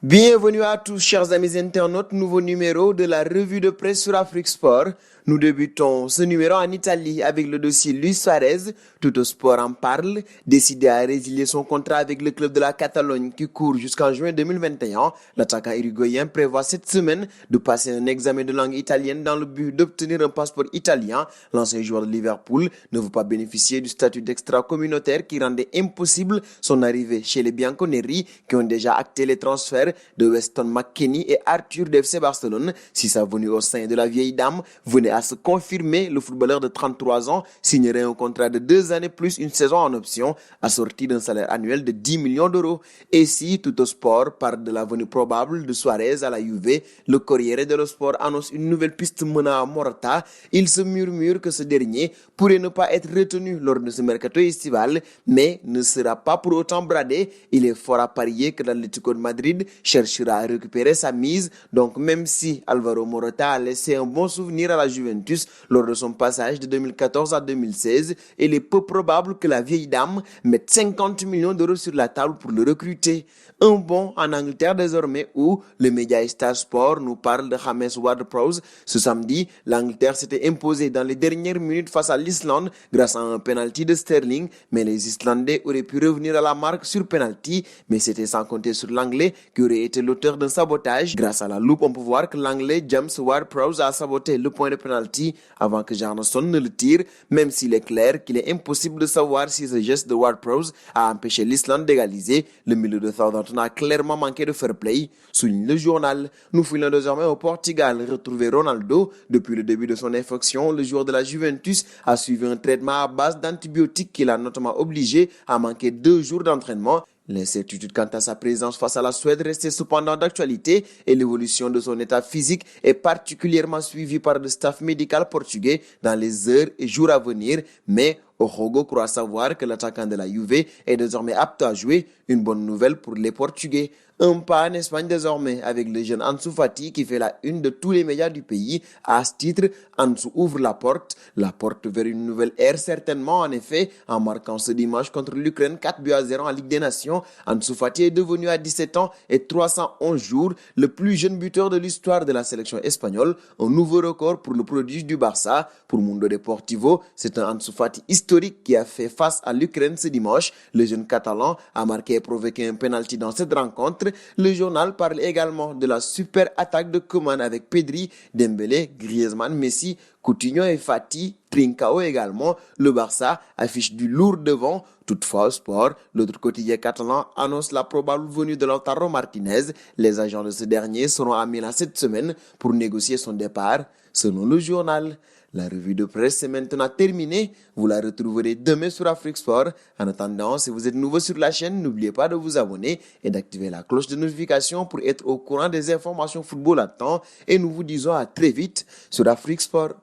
Bienvenue à tous, chers amis internautes, nouveau numéro de la revue de presse sur Afrique Sport. Nous débutons ce numéro en Italie avec le dossier Luis Suarez. Tout au sport en parle. Décidé à résilier son contrat avec le club de la Catalogne qui court jusqu'en juin 2021, l'attaquant uruguayen prévoit cette semaine de passer un examen de langue italienne dans le but d'obtenir un passeport italien. L'ancien joueur de Liverpool ne veut pas bénéficier du statut d'extra-communautaire qui rendait impossible son arrivée chez les Bianconeri qui ont déjà acté les transferts de Weston McKennie et Arthur de FC Barcelone. Si sa venue au sein de la vieille dame venait à se confirmer, le footballeur de 33 ans signerait un contrat de 2 années plus une saison en option, assorti d'un salaire annuel de 10 millions d'euros. Et si Tutto Sport parle de la venue probable de Suarez à la Juve, le Corriere dello Sport annonce une nouvelle piste menant à Morata. Il se murmure que ce dernier pourrait ne pas être retenu lors de ce mercato estival, mais ne sera pas pour autant bradé. Il est fort à parier que l'Atlético de Madrid cherchera à récupérer sa mise. Donc même si Alvaro Morata a laissé un bon souvenir à la Juventus lors de son passage de 2014 à 2016, il est peu probable que la vieille dame mette 50 millions d'euros sur la table pour le recruter. Un bond en Angleterre désormais où le média Star Sport nous parle de James Ward-Prowse. Ce samedi, l'Angleterre s'était imposée dans les dernières minutes face à l'Islande grâce à un penalty de Sterling, mais les Islandais auraient pu revenir à la marque sur penalty, mais c'était sans compter sur l'Anglais qui aurait été l'auteur d'un sabotage. Grâce à la loupe, on peut voir que l'Anglais James Ward-Prowse a saboté le point de penalty avant que Jarnason ne le tire, même s'il est clair qu'il est impossible de savoir si ce geste de Ward-Prowse a empêché l'Islande d'égaliser. Le milieu de Southampton a clairement manqué de fair play, souligne le journal. Nous filons désormais au Portugal, retrouver Ronaldo. Depuis le début de son infection, le joueur de la Juventus a suivi un traitement à base d'antibiotiques qui l'a notamment obligé à manquer 2 jours d'entraînement. L'incertitude quant à sa présence face à la Suède restait cependant d'actualité et l'évolution de son état physique est particulièrement suivie par le staff médical portugais dans les heures et jours à venir. Mais Ojogo croit savoir que l'attaquant de la Juve est désormais apte à jouer, une bonne nouvelle pour les Portugais. Un pas en Espagne désormais avec le jeune Ansu Fati qui fait la une de tous les médias du pays. À ce titre, Ansu ouvre la porte vers une nouvelle ère certainement en effet, en marquant ce dimanche contre l'Ukraine 4-0 en Ligue des Nations. Ansu Fati est devenu à 17 ans et 311 jours le plus jeune buteur de l'histoire de la sélection espagnole, un nouveau record pour le prodige du Barça. Pour Mundo Deportivo, c'est un Ansu Fati historique qui a fait face à l'Ukraine ce dimanche. Le jeune catalan a marqué et provoqué un penalty dans cette rencontre. Le journal parle également de la super attaque de Koeman avec Pedri, Dembélé, Griezmann, Messi, Coutinho et Fati, Trincao également. Le Barça affiche du lourd devant. Toutefois, au sport, l'autre quotidien catalan annonce la probable venue de Lautaro Martinez. Les agents de ce dernier seront à Milan cette semaine pour négocier son départ, selon le journal. La revue de presse est maintenant terminée. Vous la retrouverez demain sur Afrique Sport. En attendant, si vous êtes nouveau sur la chaîne, n'oubliez pas de vous abonner et d'activer la cloche de notification pour être au courant des informations football à temps. Et nous vous disons à très vite sur Afrique Sport.